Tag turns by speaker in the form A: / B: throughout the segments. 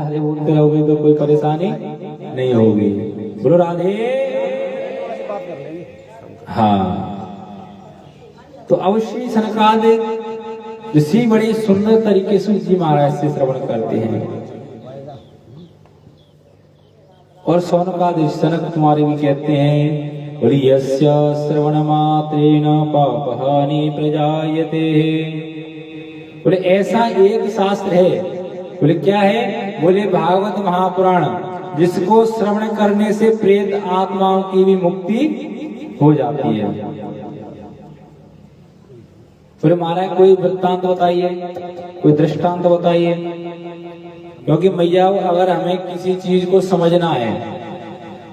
A: हरे बोलते रहोगे तो कोई परेशानी नहीं होगी। बोलो राधे। हाँ, तो अवश्य सनकादिक ऋषि बड़े सुंदर तरीके से जी महाराज से श्रवण करते हैं। और सौनकादिक सनक तुम्हारे भी कहते हैं, बोले यस्य श्रवण मात्रेण पापहानि प्रजायते। बोले ऐसा एक शास्त्र है, बोले क्या है, बोले भागवत महापुराण, जिसको श्रवण करने से प्रेत आत्माओं की भी मुक्ति हो जाती है। बोले महाराज कोई वृत्तांत बताइए, कोई दृष्टांत बताइए, क्योंकि मैया अगर हमें किसी चीज को समझना है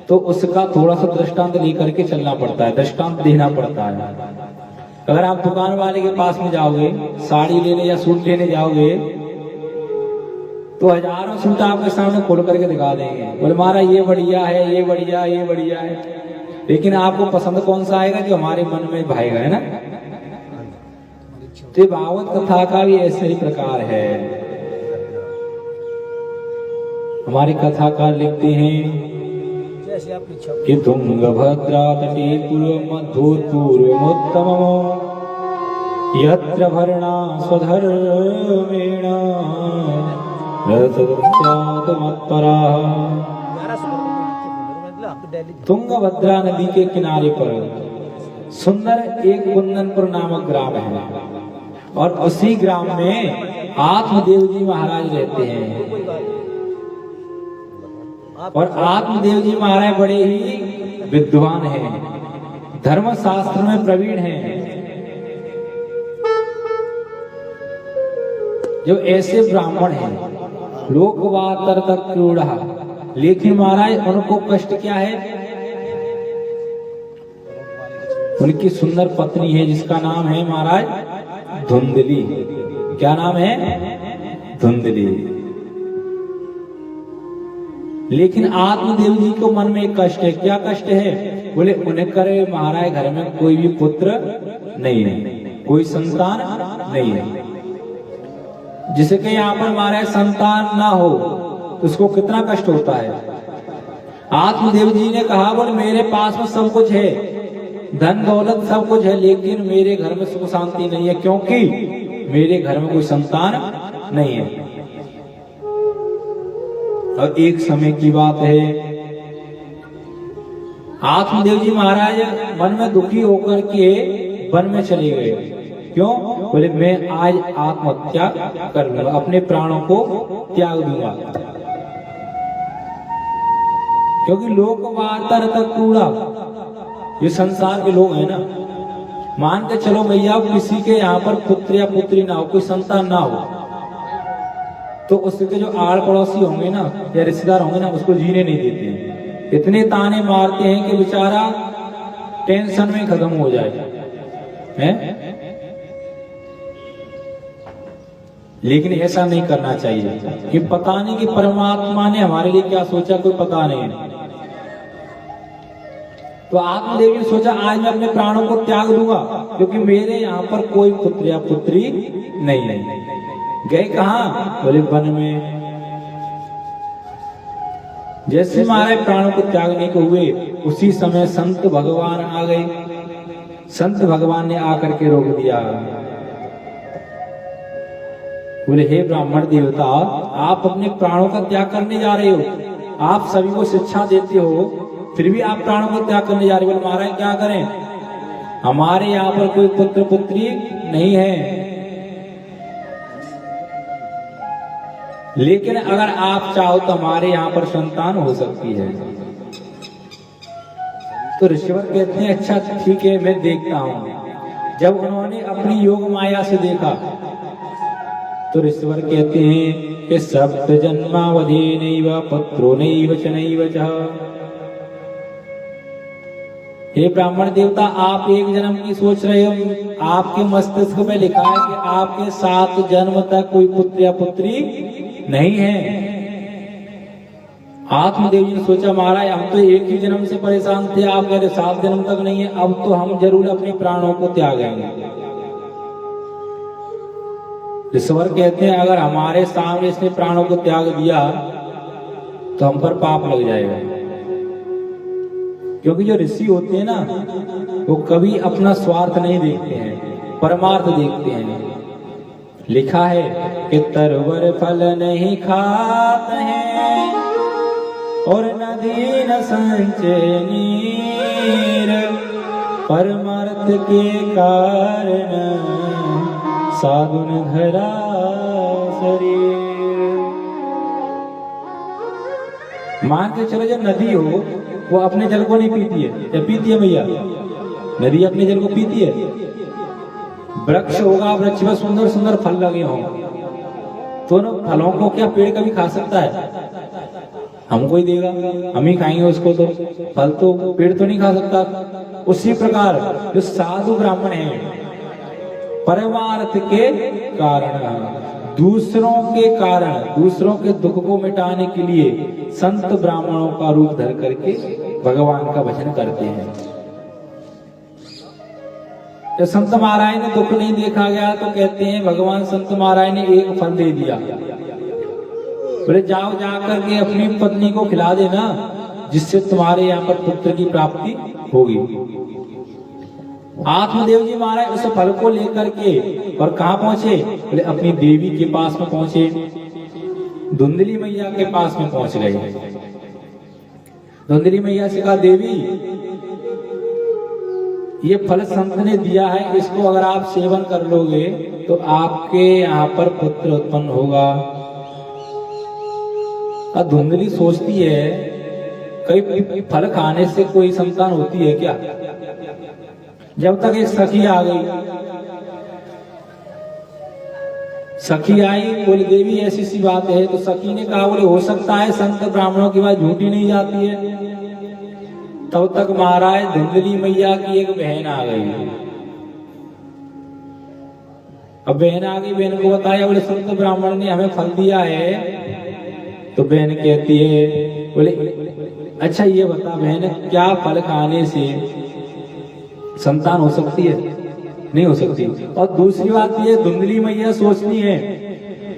A: तो उसका थोड़ा सा दृष्टांत लेकर के चलना पड़ता है, दृष्टांत देना पड़ता है। अगर आप दुकान वाले के पास में जाओगे, साड़ी लेने या सूट लेने जाओगे, तो हजारों सूट आपके सामने खोल करके दिखा देंगे, बोले महाराज ये बढ़िया है, ये बढ़िया, ये बढ़िया है, लेकिन आपको पसंद कौन सा आएगा, जो हमारे मन में भाएगा, है ना। तो भागवत कथा का भी ऐसे ही प्रकार है। हमारे कथाकार लिखते हैं कि तुंगभद्रा तटे पूर्वमोत्तमम् यत्र भरणा स्वधर्मेण रसदस्यात्मत्पराः। तुंगभद्रा नदी के किनारे पर सुंदर एक कुंदनपुर नामक ग्राम है, और उसी ग्राम में आत्मदेव जी महाराज रहते हैं। और आत्मदेव जी महाराज बड़े ही विद्वान हैं, धर्म शास्त्र में प्रवीण हैं। जो ऐसे ब्राह्मण हैं, लोकवातर तक क्रूढ़, लेकिन महाराज उनको कष्ट क्या है, उनकी सुंदर पत्नी है जिसका नाम है महाराज धुंधली। क्या नाम है, धुंधली। लेकिन आत्मदेव जी को मन में एक कष्ट है। क्या कष्ट है, बोले उन्हें करे महाराज घर में कोई भी पुत्र नहीं है, कोई संतान नहीं है। जिसे कि यहाँ पर महाराज संतान ना हो तो उसको कितना कष्ट होता है। आत्मदेव जी ने कहा, बोले मेरे पास में सब कुछ है, धन दौलत सब कुछ है, लेकिन मेरे घर में सुख शांति नहीं है, क्योंकि मेरे घर में कोई संतान नहीं है। और एक समय की बात है, आत्मदेव जी महाराज मन में दुखी होकर के वन में चले गए। क्यों, बोले मैं आज आत्महत्या कर लूंगा, अपने प्राणों को त्याग दूंगा, क्योंकि लोकवातर तक कूड़ा, ये संसार के लोग हैं ना। मान के चलो भैया किसी के यहाँ पर पुत्र या पुत्री ना हो, कोई संतान ना हो, तो उसके जो आड़ पड़ोसी होंगे ना या रिश्तेदार होंगे ना, उसको जीने नहीं देते हैं। इतने ताने मारते हैं कि बेचारा टेंशन में खत्म हो जाए, हैं? लेकिन ऐसा नहीं करना चाहिए कि पता नहीं कि परमात्मा ने हमारे लिए क्या सोचा, कोई पता नहीं। तो आत्मदेव ने सोचा आज मैं अपने प्राणों को त्याग दूंगा, क्योंकि मेरे यहाँ पर कोई पुत्र या पुत्री नहीं है। गए कहाँ, बोले वन में। जैसे महाराज प्राणों को त्यागने को हुए, उसी समय संत भगवान आ गए। संत भगवान ने आकर के रोक दिया। बोले हे ब्राह्मण देवता, आप अपने प्राणों का त्याग करने जा रहे हो, आप सभी को शिक्षा देते हो, फिर भी आप प्राणों को त्याग करने जा रहे हो। बोले महाराज क्या करें, हमारे यहाँ पर कोई पुत्र पुत्री नहीं है, लेकिन अगर आप चाहो तो हमारे यहाँ पर संतान हो सकती है। तो ऋषिवर कहते हैं अच्छा ठीक है मैं देखता हूं। जब उन्होंने अपनी योग माया से देखा तो ऋषिवर कहते हैं कि सप्त जन्मावधि नैव पुत्रो नैव च नैव च। हे ब्राह्मण देवता, आप एक जन्म की सोच रहे हो, आपके मस्तिष्क में लिखा है कि आपके 7 जन्म तक कोई पुत्र या पुत्री नहीं है। आत्मदेव जी ने सोचा महाराज हम तो एक ही जन्म से परेशान थे, आप कह रहे 7 जन्म तक नहीं है, अब तो हम जरूर अपने प्राणों को त्यागेंगे। ऋषिवर कहते हैं अगर हमारे सामने इसने प्राणों को त्याग दिया तो हम पर पाप लग जाएगा। क्योंकि जो ऋषि होते हैं ना, वो कभी अपना स्वार्थ नहीं देखते हैं, परमार्थ देखते हैं। लिखा है कि तरवर फल नहीं खाते हैं और नदी न संचय नीर, परमार्थ के कारण साधुन धरा शरीर। मान के चलो जो नदी हो वो अपने जल को नहीं पीती है, या पीती है भैया? नदी अपने जल को पीती है। वृक्ष होगा, वृक्ष में सुंदर सुंदर फल लगे हों, तो उन फलों को क्या पेड़ कभी खा सकता है? हमको ही देगा, हम ही खाएंगे उसको, तो फल तो पेड़ तो नहीं खा सकता। उसी प्रकार जो साधु ब्राह्मण है परमार्थ के कारण, दूसरों के कारण, दूसरों के दुख को मिटाने के लिए संत ब्राह्मणों का रूप धर करके भगवान का भजन करते हैं। जब संत महाराज ने दुख नहीं देखा गया तो कहते हैं भगवान संत महाराज ने एक फल दे दिया, बोले जाओ जाकर के अपनी पत्नी को खिला देना, जिससे तुम्हारे यहाँ पर पुत्र की प्राप्ति होगी। आत्मदेव जी महाराज उस फल को लेकर के और कहाँ पहुंचे? बोले अपनी देवी के पास में पहुंचे, धुंधली मैया के पास में पहुंच गए। धुंधली मैया से कहा, देवी ये फल संत ने दिया है, इसको अगर आप सेवन कर लोगे तो आपके यहाँ पर पुत्र उत्पन्न होगा। अब धुंधली सोचती है कई फल खाने से कोई संतान होती है क्या? जब तक एक सखी आ गई, सखी आई, बोले देवी ऐसी सी बात है। तो सखी ने कहा, बोले हो सकता है संत ब्राह्मणों की बात झूठी नहीं जाती है। तब तक महाराज धुंधली मैया की एक बहन आ गई। अब बहन आ गई, बहन को बताया, बोले संत ब्राह्मण ने हमें फल दिया है। तो बहन कहती है, बोले अच्छा ये बता बहन, क्या फल खाने से संतान हो सकती है? नहीं हो सकती। और दूसरी बात ये धुंधली मैया सोचती है,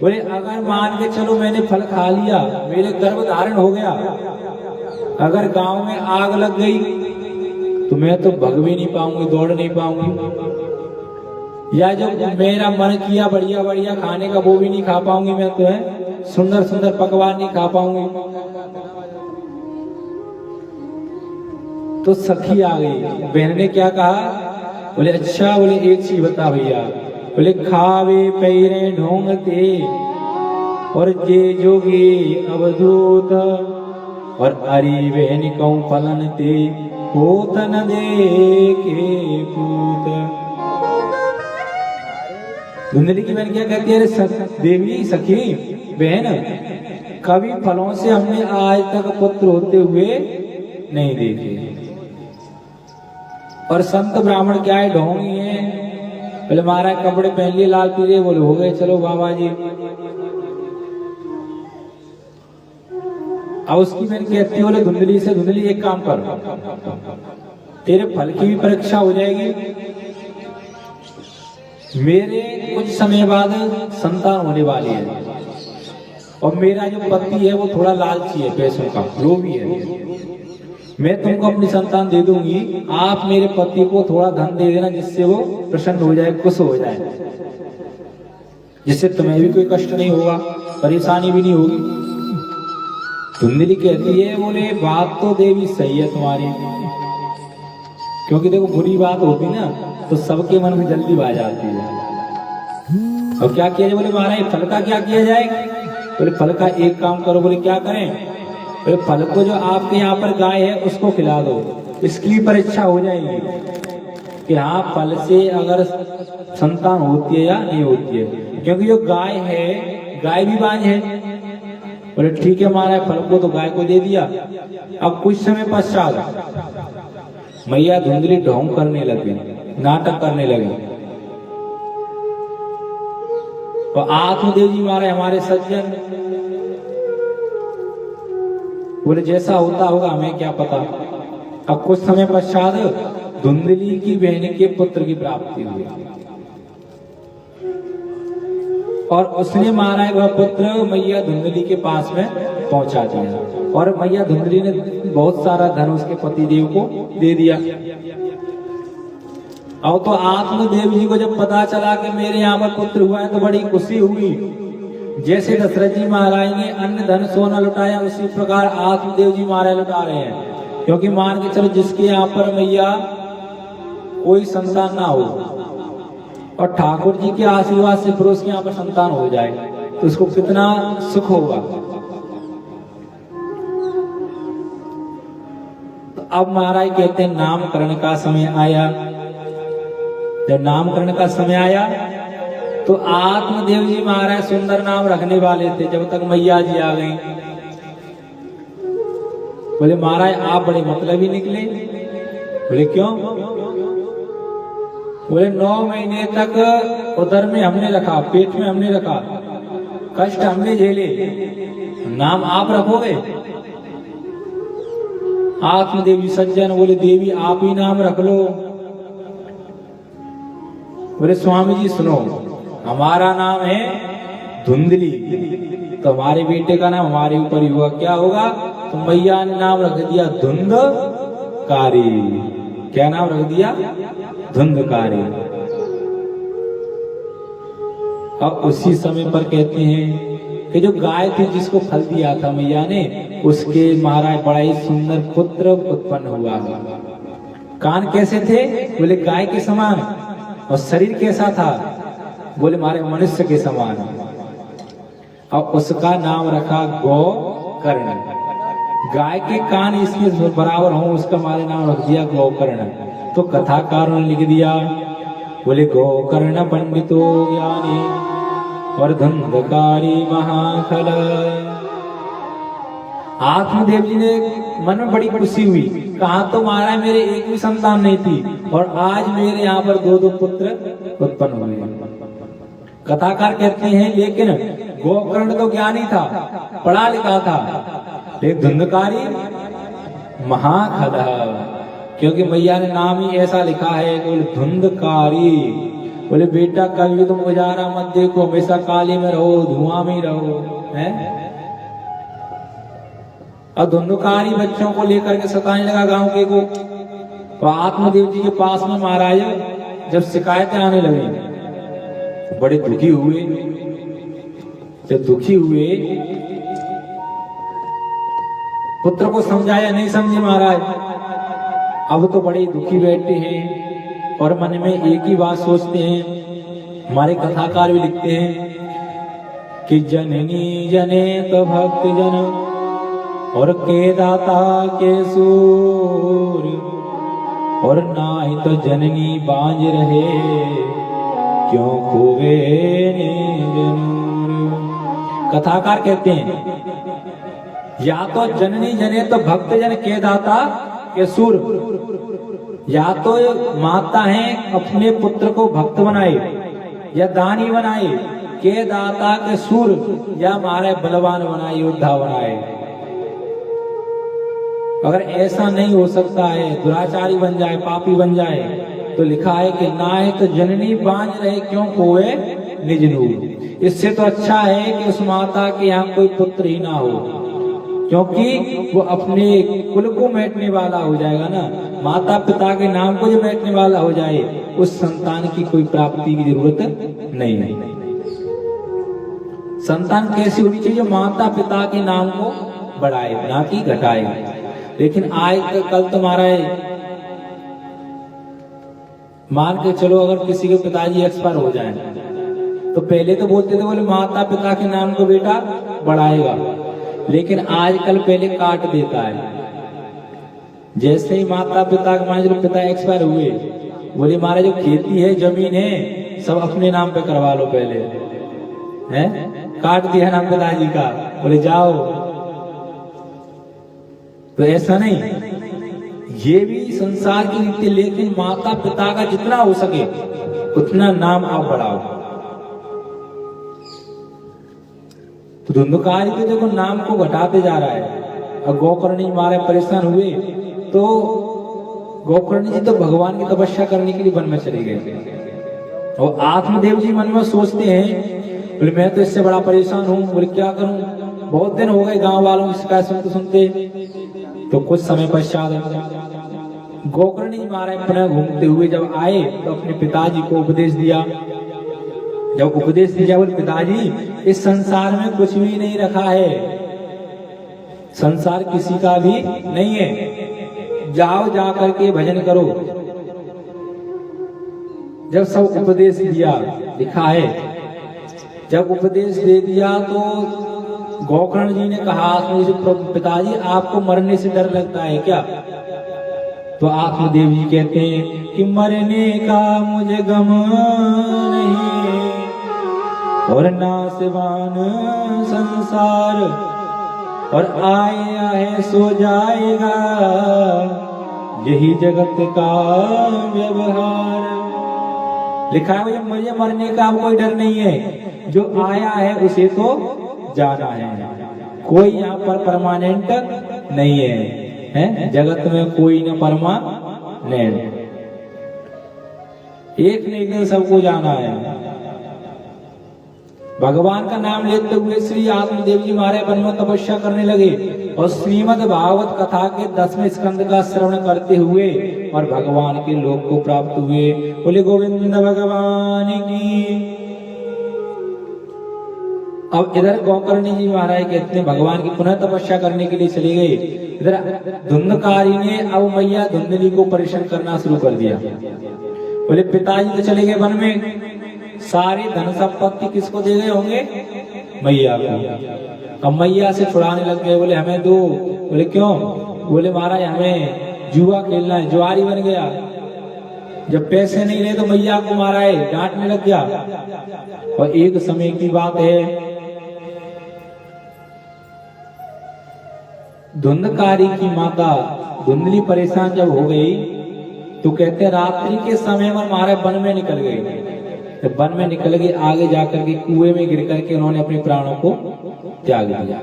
A: बोले अगर मान के चलो मैंने फल खा लिया, मेरे गर्भ धारण हो गया, अगर गांव में आग लग गई तो मैं तो भग भी नहीं पाऊंगी, दौड़ नहीं पाऊंगी, या जो मेरा मन किया बढ़िया बढ़िया खाने का वो भी नहीं खा पाऊंगी, मैं तो है सुंदर सुंदर पकवान नहीं खा पाऊंगी। तो सखी आ गई। बहन ने क्या कहा? बोले अच्छा, बोले एक चीज बता भैया, बोले खावे पैरे ढोंगते और जे जोगी अवधूत और अरी बहन कौ फलन ते पोतन दे के पूत। धुंधली की बहन क्या कहती है? अरे देवी सखी बहन, कभी फलों से हमने आज तक पुत्र होते हुए नहीं देखे, और संत ब्राह्मण क्या है, ढोंगी है। पहले महाराज कपड़े पहन लिए लाल पीले, बोले हो गए चलो बाबा जी। अब उसकी बहन कहती है, बोले धुंधली से, धुंधली एक काम कर, तेरे फल की भी परीक्षा हो जाएगी, मेरे कुछ समय बाद संतान होने वाली है, और मेरा जो पति है वो थोड़ा लालची है, पैसों का लोभी है, मैं तुमको अपनी संतान दे दूंगी, आप मेरे पति को थोड़ा धन दे देना, जिससे वो प्रसन्न हो जाए, खुश हो जाए, जिससे तुम्हें भी कोई कष्ट नहीं होगा, परेशानी भी नहीं होगी। धुंधली कहती है, बोले बात तो देवी सही है तुम्हारी, क्योंकि देखो बुरी बात होती ना तो सबके मन में जल्दी आ जाती है। और क्या किया जाए? बोले महाराज फल का क्या किया जाए? बोले फल का एक काम करो। बोले क्या करें? बोले फल को जो आपके यहाँ पर गाय है उसको खिला दो, इसकी परीक्षा हो जाएगी कि हाँ फल से अगर संतान होती है या नहीं होती है, क्योंकि जो गाय है गाय भी बांझ है। बोले ठीक है महाराज, फल को तो गाय को दे दिया। अब कुछ समय पश्चात मैया धुंधली ढोंग करने लगी, नाटक करने लगी। तो आत्मदेव जी महाराज हमारे सज्जन, बोले जैसा होता होगा हमें क्या पता। अब कुछ समय पश्चात धुंधली की बहन के पुत्र की प्राप्ति हुई, और उसने महाराज वह पुत्र मैया धुंधली के पास में पहुंचा दिया और मैया धुंधली ने बहुत सारा धन उसके पतिदेव को दे दिया। अब तो आत्मदेव जी को जब पता चला कि मेरे यहाँ पर पुत्र हुआ है तो बड़ी खुशी हुई। जैसे दशरथ जी महाराज ने अन्य धन सोना लुटाया उसी प्रकार आत्मदेव जी महाराज लुटा रहे हैं, क्योंकि मान के चलो जिसके यहाँ पर मैया कोई संतान ना हो और ठाकुर जी के आशीर्वाद से फिर उसके यहाँ पर संतान हो जाए तो उसको कितना सुख होगा। तो अब महाराज कहते हैं नामकरण का समय आया। जब नामकरण का समय आया तो आत्मदेव जी महाराज सुंदर नाम रखने वाले थे, जब तक मैया जी आ गई। बोले महाराज आप बड़े मतलबी निकले। बोले क्यों? बोले 9 महीने तक उदर में हमने रखा, पेट में हमने रखा, कष्ट हमने झेले, नाम आप रखोगे? आत्मदेव जी सज्जन बोले देवी आप ही नाम रख लो। बोले स्वामी जी सुनो, हमारा नाम है धुंधली, तो हमारे बेटे का नाम हमारे ऊपर ही हुआ, क्या होगा? तो मैया ने नाम रख दिया धुंधकारी। क्या नाम रख दिया? धुंधकारी। अब उसी समय पर कहते हैं कि जो गाय थी जिसको फल दिया था मैया ने, उसके महाराज बड़ा ही सुंदर पुत्र उत्पन्न हुआ। कान कैसे थे? बोले गाय के समान। और शरीर कैसा था? बोले हमारे मनुष्य के समान। और उसका नाम रखा गोकर्ण। गाय के कान इसके बराबर हो, उसका हमारे नाम रख दिया गोकर्ण। तो कथाकारों ने लिख दिया, बोले गोकर्ण पंडितो ज्ञानी और धुंधकारी महाखल। आत्मदेव जी ने मन में बड़ी खुशी हुई, कहा तो महाराज मेरे एक भी संतान नहीं थी और आज मेरे यहाँ पर 2 पुत्र उत्पन्न हुए। कथाकार कहते हैं लेकिन गोकर्ण तो ज्ञानी था, पढ़ा लिखा था, लेकिन धुंधकारी महाखल, क्योंकि मैया ने नाम ही ऐसा लिखा है कि धुंधकारी। बोले बेटा कभी तुम गुजारा मत देखो, हमेशा काली में रहो, धुआं में रहो, है? और धुंधकारी बच्चों को लेकर के सताने लगा गांव के को। तो आत्मदेव जी के पास में महाराज जब शिकायतें आने लगी, बड़े दुखी हुए। जब दुखी हुए, पुत्र को समझाया, नहीं समझे महाराज। अब तो बड़े दुखी बैठे हैं और मन में एक ही बात सोचते हैं। हमारे कथाकार भी लिखते हैं कि जननी जने तो भक्त जन और के दाता के सूर, और ना ही तो जननी बांझ रहे क्यों खोवे जनूर। कथाकार कहते हैं या तो जननी जने तो भक्त जन के दाता के सूर, या तो माता है अपने पुत्र को भक्त बनाए या दानी बनाए, के दाता के सूर, या हमारे बलवान बनाए, योद्धा बनाए। अगर ऐसा नहीं हो सकता है, दुराचारी बन जाए, पापी बन जाए, तो लिखा है कि ना है तो जननी बांझ रहे क्यों खोए निज नूर। इससे तो अच्छा है कि उस माता के यहाँ कोई पुत्र ही ना हो, क्योंकि वो अपने कुल को मेटने वाला हो जाएगा ना। माता पिता के नाम को जो मेटने वाला हो जाए, उस संतान की कोई प्राप्ति की जरूरत नहीं है। संतान कैसी होनी चाहिए? माता पिता के नाम को बढ़ाए, ना कि घटाए। लेकिन आज कल तुम्हारा मान के चलो, अगर किसी के पिताजी एक्सपायर हो जाए तो पहले तो बोलते थे बोले माता पिता के नाम को बेटा बढ़ाएगा, लेकिन आजकल पहले काट देता है। जैसे ही माता पिता के पिता एक्सपायर हुए, बोले हमारा जो खेती है, जमीन है, सब अपने नाम पे करवा लो पहले, है? काट दिया नाम पिताजी का, बोले जाओ। तो ऐसा नहीं, ये भी संसार की रीति, लेकिन माता पिता का जितना हो सके उतना नाम आप बढ़ाओ। तो धुंधकारी के देखो नाम को घटाते जा रहा है। और गोकर्ण जी मारे परेशान हुए तो गोकर्ण जी तो भगवान की तपस्या करने के लिए वन में चले गए। और आत्मदेव जी मन में सोचते हैं बोले मैं तो इससे बड़ा परेशान हूँ। बोले क्या करूं, बहुत दिन हो गए गांव वालों की शिकायत सुनते सुनते। तो कुछ समय पश्चात गोकर्ण जी महाराज पुनः घूमते हुए जब आए तो अपने पिताजी को उपदेश दिया। जब उपदेश दिया, बोले पिताजी इस संसार में कुछ भी नहीं रखा है, संसार किसी का भी नहीं है, जाओ जा करके भजन करो। जब सब उपदेश दिया, लिखा है, जब उपदेश दे दिया तो गोकर्ण जी ने कहा पिताजी आपको मरने से डर लगता है क्या? तो आत्मदेव जी कहते हैं कि मरने का मुझे गम नहीं और नासवान संसार, और आया है सो जाएगा यही जगत का व्यवहार। लिखा है भाई मुझे मरने का कोई डर नहीं है, जो आया है उसे तो जाना है, कोई यहाँ पर परमानेंट नहीं है, जगत में कोई न परमानेंट, एक न एक दिन सबको जाना है। भगवान का नाम लेते हुए श्री आत्मदेव जी महाराज वन में तपस्या करने लगे और श्रीमद् भागवत कथा के 10वें स्कंद का श्रवण करते हुए और भगवान के लोक को प्राप्त हुए। बोले गोविंद भगवान की। अब इधर गोकर्ण जी महाराज कहते हैं भगवान की पुनः तपस्या करने के लिए चले गए। इधर धुंधकारी ने अब मैया धुंधली को परेशान करना शुरू कर दिया। बोले पिताजी तो चले गए वन में, सारी धन संपत्ति किसको दे गए होंगे? मैया को। अब मैया से छुड़ाने लग गए, बोले हमें दो। बोले क्यों? बोले महाराज हमें जुआ खेलना है, जुआरी बन गया। जब पैसे नहीं रहे तो मैया को महाराज डांटने लग गया। और एक समय की बात है, धुंधकारी की माता धुंधली परेशान जब हो गई तो कहते रात्रि के समय में महाराज वन में निकल गए। तो वन में निकल गए, आगे जाकर के कुएं में गिर करके उन्होंने अपने प्राणों को त्याग दिया।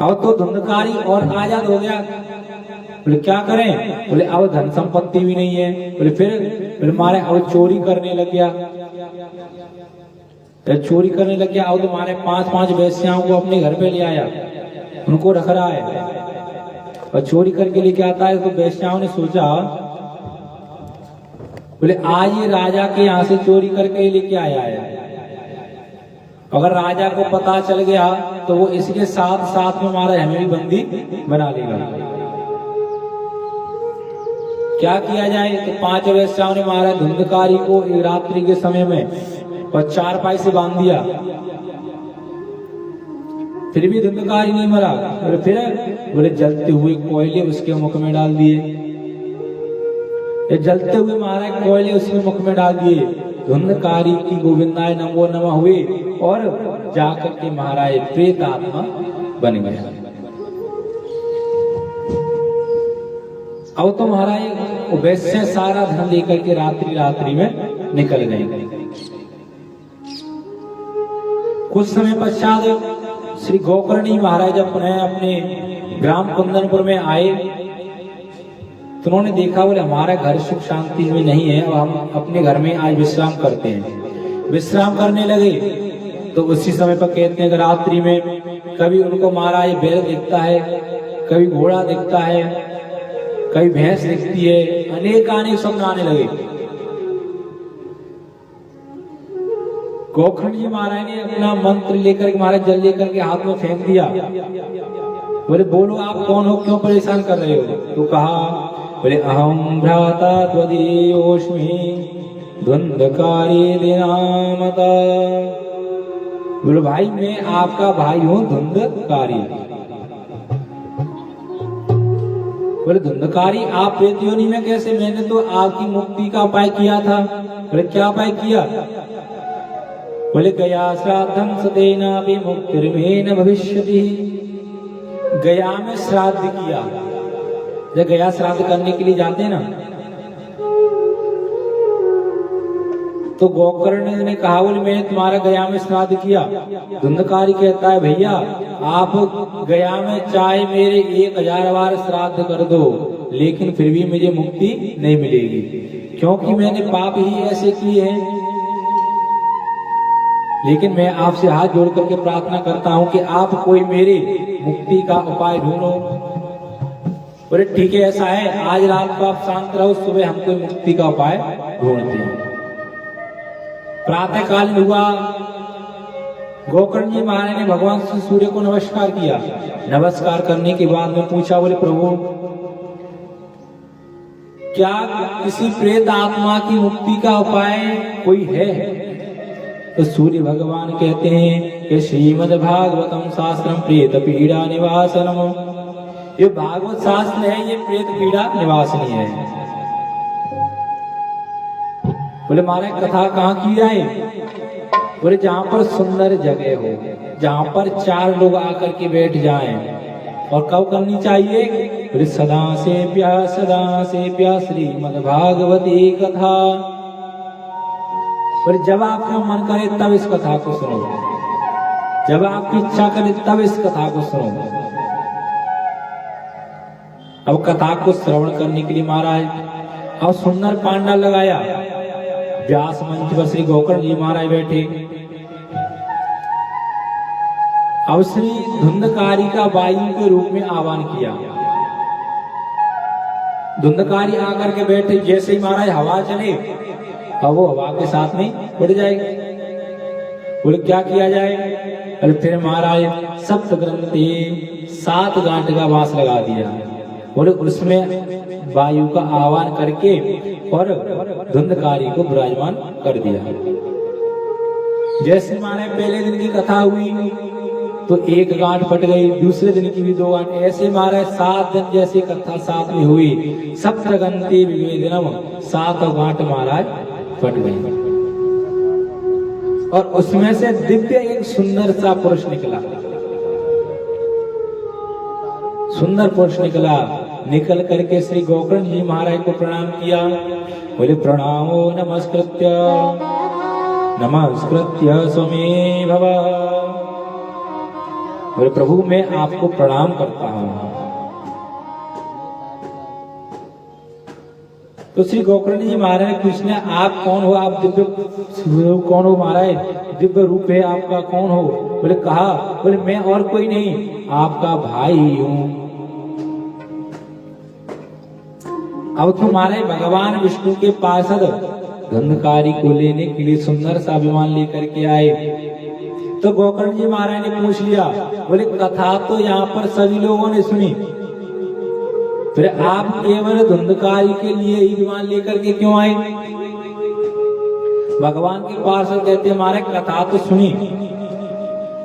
A: अब तो धुंधकारी और आजाद हो गया। बोले क्या करें? बोले अब धन संपत्ति भी नहीं है। बोले फिर मारे अब चोरी करने लग गया। तो चोरी करने लग गया। अब तो मारे 5-5 वेश्याओं को अपने घर पे ले आया, उनको रख रहा है और चोरी करके लेके आता है। तो वेश्याओं ने सोचा, बोले आज ये राजा के यहाँ से चोरी करके लेके आया है, अगर राजा को पता चल गया तो वो इसके साथ साथ में हमारा हमें भी बंदी बना लेगा। क्या किया जाए? तो 5 वेश्याओं ने मारा धुंधकारी को रात्रि के समय में और 4 पाई से बांध दिया। फिर भी धुंधकारी नहीं मरा। और फिर बोले जलते हुए कोयले उसके मुख में डाल दिए। जलते हुए महाराज कोयले उसके मुख में डाल दिए। धुंधकारी की गोविंदाय नमो नमः हुए और जाकर के महाराज प्रेत आत्मा बन गया। अब तो महाराज वैसे सारा धन लेकर के रात्रि में निकल गए। कुछ समय पश्चात श्री गोकर्ण महाराज अपने ग्राम कुंदनपुर में आए तो उन्होंने देखा, बोले हमारा घर सुख शांति में नहीं है, और हम अपने घर में आज विश्राम करते हैं। विश्राम करने लगे तो उसी समय पर कहते हैं रात्रि में कभी उनको महाराज बैल दिखता है, कभी घोड़ा दिखता है, कभी भैंस दिखती है, अनेक स्वप्न आने लगे। गोकर्ण जी महाराज ने अपना मंत्र लेकर महाराज जल लेकर के हाथ में फेंक दिया। बोले बोलो आप कौन हो, क्यों परेशान कर रहे हो? तो कहा, बोले अहम भ्राता त्वदीयोऽस्मि धुंधकारी दिनामता। बोले भाई मैं आपका भाई हूँ धुंधकारी। बोले धुंधकारी आप प्रेत योनि में कैसे? मैंने तो आपकी मुक्ति का उपाय किया था। बोले क्या उपाय किया? बोले गया श्राद्धं सतेना विमुक्तिर्मेन भविष्यति। गया में श्राद्ध किया। जब गया श्राद्ध करने के लिए जाते ना तो गोकर्ण ने कहा, बोले मैंने तुम्हारा गया में श्राद्ध किया। धुंधकारी कहता है भैया आप गया में चाहे मेरे 1000 बार श्राद्ध कर दो, लेकिन फिर भी मुझे मुक्ति नहीं मिलेगी, क्योंकि मैंने पाप ही ऐसे किए हैं। लेकिन मैं आपसे हाथ जोड़ करके प्रार्थना करता हूं कि आप कोई मेरे मुक्ति का उपाय ढूंढो। बोले ठीक है, ऐसा है, आज रात को आप शांत रहो, सुबह हम कोई मुक्ति का उपाय ढूंढते हैं। प्रातः काल हुआ, गोकर्ण जी महाराज ने भगवान श्री सूर्य को नमस्कार किया। नमस्कार करने के बाद में पूछा, बोले प्रभु क्या किसी प्रेत आत्मा की मुक्ति का उपाय कोई है? तो सूर्य भगवान कहते हैं कि श्रीमद् भागवतम शास्त्रम प्रेत पीड़ा निवासनम, ये भागवत शास्त्र है, ये प्रेत पीड़ा निवासनी है। बोले महाराज कथा कहाँ की जाए? बोले जहां पर सुंदर जगह हो, जहां पर 4 लोग आकर के बैठ जाएं। और कब करनी चाहिए? बोले सदा से प्यास श्रीमद् भागवती कथा। बोले जब आपका मन करे तब इस कथा को सुनो, जब आपकी इच्छा करे तब इस कथा को सुनो। अब कथा को श्रवण करने के लिए महाराज और सुंदर पांडा लगाया। व्यास मंच पर श्री गोकर्ण जी महाराज बैठे। अब श्री धुंधकारी का वायु के रूप में आह्वान किया। धुंधकारी आकर के बैठे, जैसे ही महाराज हवा चले अब वो हवा के साथ में उड़ जाएगी। बोले क्या किया जाए? अरे फिर महाराज सप्त ग्रंथि 7 गांठ का वास लगा दिया। बोले उसमें वायु का आह्वान करके और धुंधकारी को विराजमान कर दिया। जैसे माने पहले दिन की कथा हुई तो 1 गांठ फट गई, दूसरे दिन की भी 2 गांठ, ऐसे महाराज 7 दिन जैसे कथा साथ में हुई। सप्तगंति विवेदनम 7 गांठ महाराज फट गई। और उसमें से दिव्य एक सुंदर सा पुरुष निकला। सुंदर पुरुष निकला, निकल करके श्री गोकर्ण जी महाराज को प्रणाम किया। बोले प्रणामो नमस्कृत्य स्वमे भव। बोले प्रभु मैं आपको प्रणाम करता हूं। तो श्री गोकर्ण जी महाराज ने पूछना, आप कौन हो? आप दिव्य कौन हो महाराज? दिव्य रूप है आपका, कौन हो? बोले कहा, बोले मैं और कोई नहीं, आपका भाई हूं। अब तो महाराज भगवान विष्णु के पार्षद धुंधकारी को लेने के लिए सुंदर सा विमान लेकर के आए। तो गोकर्ण जी महाराज ने पूछ लिया, बोले कथा तो यहाँ पर सभी लोगों ने सुनी, फिर आप केवल धुंधकारी के लिए ही विमान लेकर के क्यों आए? भगवान के पार्षद कहते महाराज कथा तो सुनी,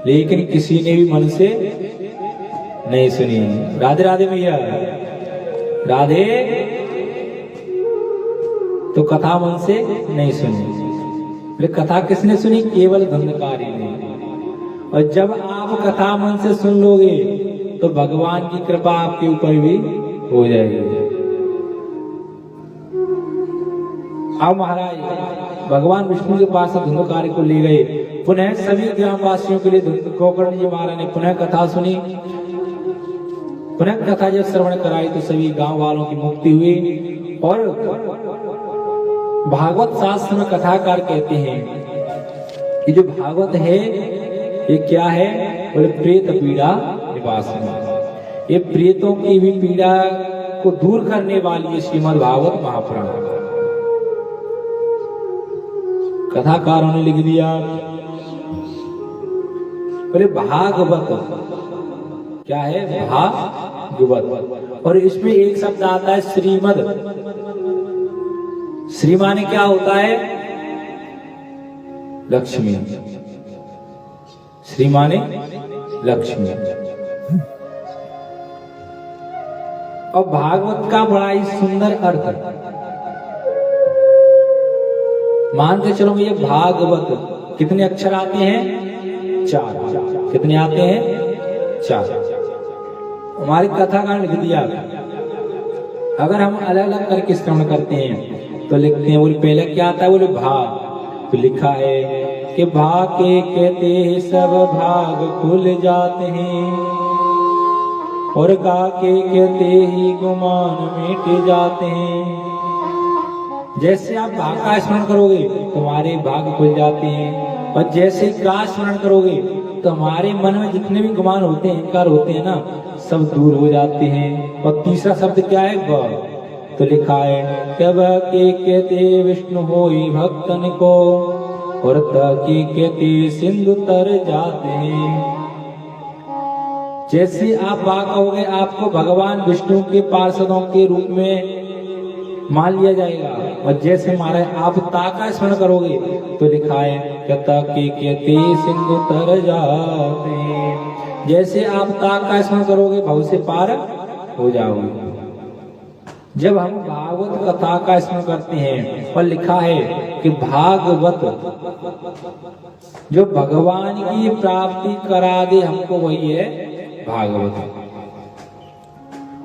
A: लेकिन किसी ने भी मन से नहीं सुनी। राधे राधे भैया, राधे। तो कथा मन से नहीं सुनी। कथा किसने सुनी? केवल धुंधकारी ने। और जब आप कथा मन से सुन लोगे तो भगवान की कृपा आपके ऊपर भी हो जाएगी। अब महाराज भगवान विष्णु के पास धुंधकारी को ले गए। पुनः सभी ग्रामवासियों के लिए गोकर्ण जी महाराज ने पुनः कथा सुनी। पुनः कथा जब श्रवण कराई तो सभी गांव वालों की मुक्ति हुई। और भागवत शास्त्र में कथाकार कहते हैं कि जो भागवत है ये क्या है? बोले प्रेत पीड़ा निवासनी, ये प्रेतों की भी पीड़ा को दूर करने वाली है श्रीमद् भागवत महापुराण। कथाकारों ने लिख दिया, बोले भागवत क्या है? भागवत। और इसमें एक शब्द आता है श्रीमद्। श्री माने क्या होता है? लक्ष्मी। श्री माने लक्ष्मी। और भागवत का बड़ा ही सुंदर अर्थ है। मान के चलो ये भागवत कितने अक्षर आते हैं? 4। कितने आते हैं? 4। हमारी कथा का लिख दिया। अगर हम अलग अलग करके श्रवण करते हैं तो लिखते हैं, बोले पहले क्या आता है? बोले भाग। तो लिखा है कि भाग के कहते हैं सब भाग खुल जाते हैं, और गा के कहते ही गुमान मिट जाते हैं। जैसे आप भाग का स्मरण करोगे तुम्हारे भाग खुल जाते हैं, और जैसे का स्मरण करोगे तो हमारे मन में जितने भी गुमान होते हैं, अहंकार होते हैं ना, सब दूर हो जाते हैं। और तीसरा शब्द क्या है? व। तो लिखा है कब के कहते विष्णु होई भक्तन को, और के कहते सिंधु तर जाते हैं। जैसे आप बाग कहोगे आपको भगवान विष्णु के पार्षदों के रूप में मान लिया जाएगा। और जैसे महाराज आप ता का स्मरण करोगे तो लिखा है कता के कहते सिंधु तर जाते हैं। जैसे आप ता का स्मरण करोगे भव से पार हो जाओगे। जब हम भागवत कथा का स्मरण करते हैं और लिखा है कि भागवत जो भगवान की प्राप्ति करा दे हमको, वही है भागवत।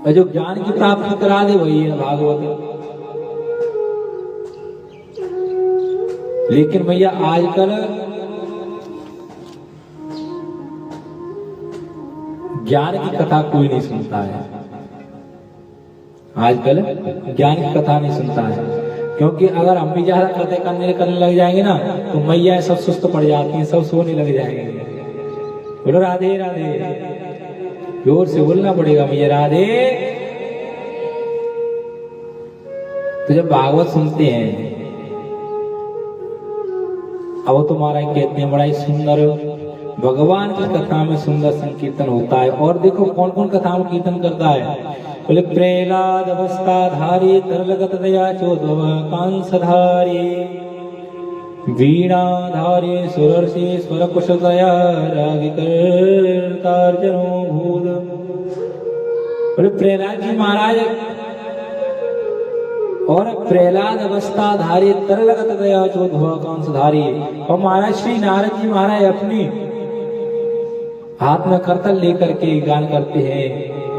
A: और जो ज्ञान की प्राप्ति करा दे वही है भागवत। लेकिन भैया आजकल ज्ञान की कथा कोई नहीं सुनता है। आजकल ज्ञान की कथा नहीं सुनता है, क्योंकि अगर हम भी ज्यादा कथाएं करने लग जाएंगे ना तो मैया सब सुस्त पड़ जाती हैं, सब सोने लग जाएंगे। बोलो राधे राधे, जोर से बोलना पड़ेगा मैया राधे। तो जब भागवत सुनते हैं, अब तो महाराज कहते हैं बड़ा ही सुंदर भगवान की कथा में सुंदर संकीर्तन होता है। और देखो कौन कौन कथा में कीर्तन करता है। बोले प्रहलाद अवस्थाधारी तरलगत दया चोदव कांसधारी, वीणाधारी सुरर्षि स्वर कुश दया राग करतार्जनो भूत। बोले प्रहलाद जी महाराज और प्रहलाद अवस्थाधारी तरलगत दया चोदव कांसधारी। और महाराज श्री नारद जी महाराज अपनी हाथ में करतल लेकर के गान करते हैं,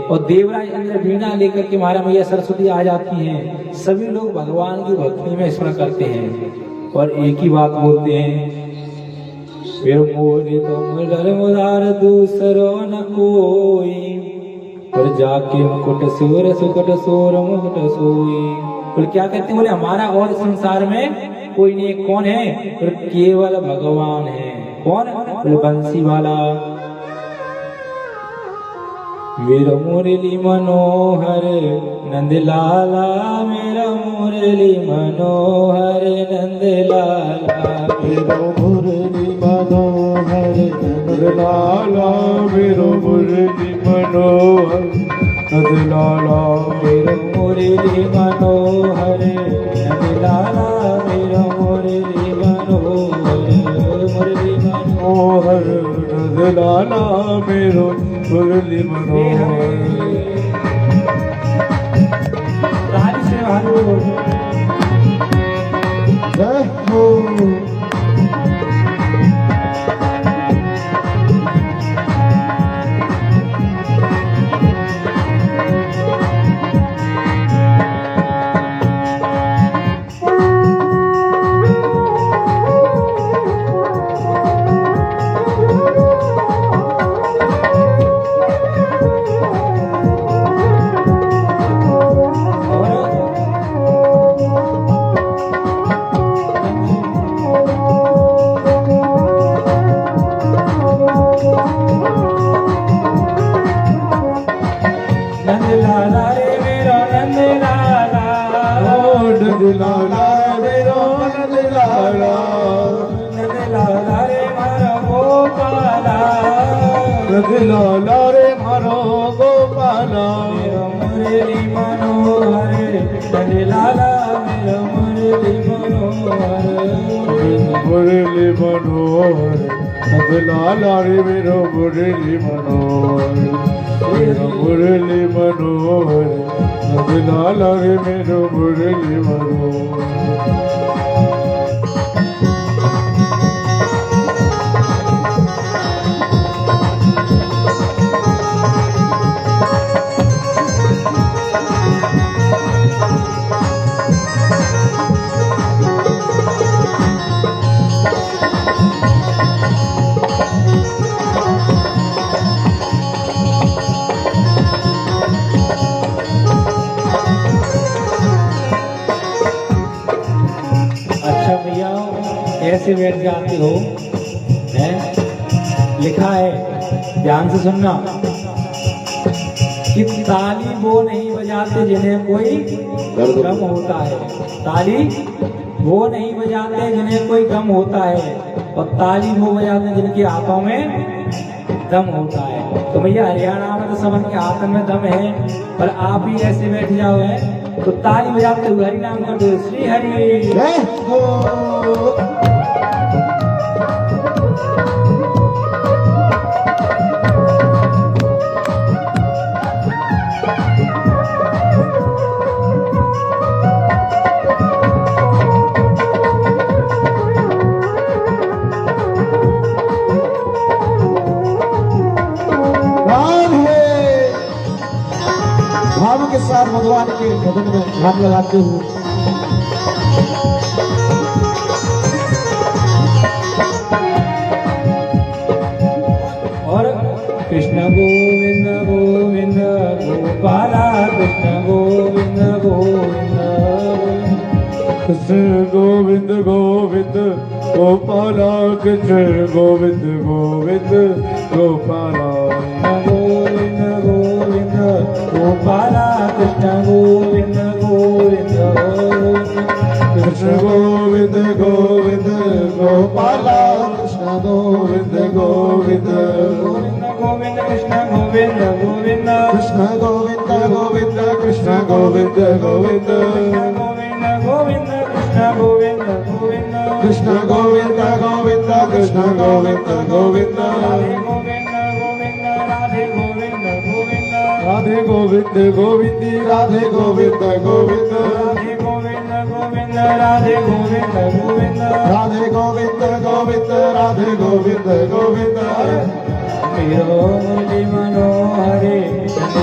A: और देवराज इंद्र वीणा लेकर के महाराज मैया सरस्वती आ जाती हैं। सभी लोग भगवान की भक्ति में स्मरण करते हैं और एक ही बात बोलते हैं, फिर मोरे तो मुरार दूसरो न कोई, और जाके मुकुट सूर सुकट सूर मुकुट सोई। बोले क्या कहते हैं? बोले हमारा और संसार में कोई नहीं। कौन है? बोले केवल भगवान है। कौन? बोले बंसी वाला। मेरा मुरली मनोहर नंद लाला, मेरा मुरली मनोहर नंद लाला,
B: मेरो मुरली मनोहर नंद लाला, मेरो मुरली मनोहर नंद लाला,
A: मेरो मुरली मनोहर नंद लाला, मेरो मुरली मनोहर, मुरली
B: मनोहर नंद लाला, मेरो मुरली मनोहर। जय हो। लाला रे मारो गोपाला,
A: मेरा मुरली मनोहर नंद लाला, मेरा मुरली मनोहर,
B: मुरली मनोहर नंद लाला रे मेरो मुरली मनोहर, मेरो मुरली मनोहर नंद लाला रे मेरो मुरली मनोहर।
A: ऐसे बैठ जाते हो लिखा है, ध्यान से सुनना, कि ताली वो नहीं बजाते जिन्हें कोई गम होता है। ताली वो नहीं बजाते जिन्हें कोई गम होता है, और ताली वो बजाते जिनके हाथों में दम होता है। तो भैया हरियाणा में तो सबके हाथ में दम है, पर आप ही ऐसे बैठ जाओ है तो ताली बजाते हुए हरि नाम कर दो, श्री हरि।
B: जय हो। भाव के साथ भगवान के भजन में हाथ लगाते हुए
A: और कृष्ण गोविंद गोविंद गोपाला, कृष्ण गोविंद गोविंद
B: कृष्ण गोविंद गोविंद गोपाला, कृष्ण गोविंद गोविंद गोपाला,
A: गोविंद गोविंद गोपाला, कृष्ण गोविंद गोविंद
B: कृष्ण गोविंद गोविंद गोपाला, कृष्ण गोविंद गोविंद
A: गोविंद कृष्ण गोविंद गोविंद
B: कृष्ण गोविंद गोविंद कृष्ण गोविंद गोविंद
A: गोविंद कृष्ण गोविंद गोविंद
B: कृष्ण गोविंद गोविंद कृष्ण गोविंद गोविंद
A: राधे गोविंद गोविंद
B: राधे गोविंद गोविंद
A: राधे गोविंद गोविंद
B: राधे गोविंद गोविंद राधे गोविंद गोविंद
A: मेरो मुरली मनोहरे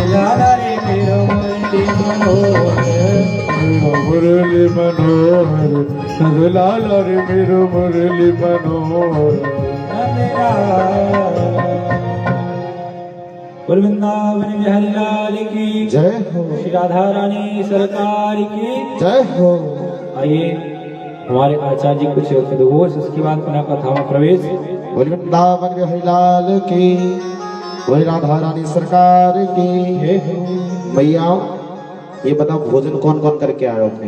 A: लाला रे, मेरो मुरली मनोहरे,
B: मेरो मुरली मनोहर नंदलाल रे, मेरो मुरली मनोहर।
A: बोल वृंदावन बिहारी लाल की
B: जय हो।
A: श्री राधा रानी सरकार की
B: जय हो।
A: आइए हमारे आचार्य जी कुछ घोष, उसके बाद पुनः कथा में प्रवेश।
B: बोल वृंदावन बिहारी लाल की, बोल राधा रानी सरकार की। भैया ये बताओ भोजन कौन कौन करके आए हो अपने?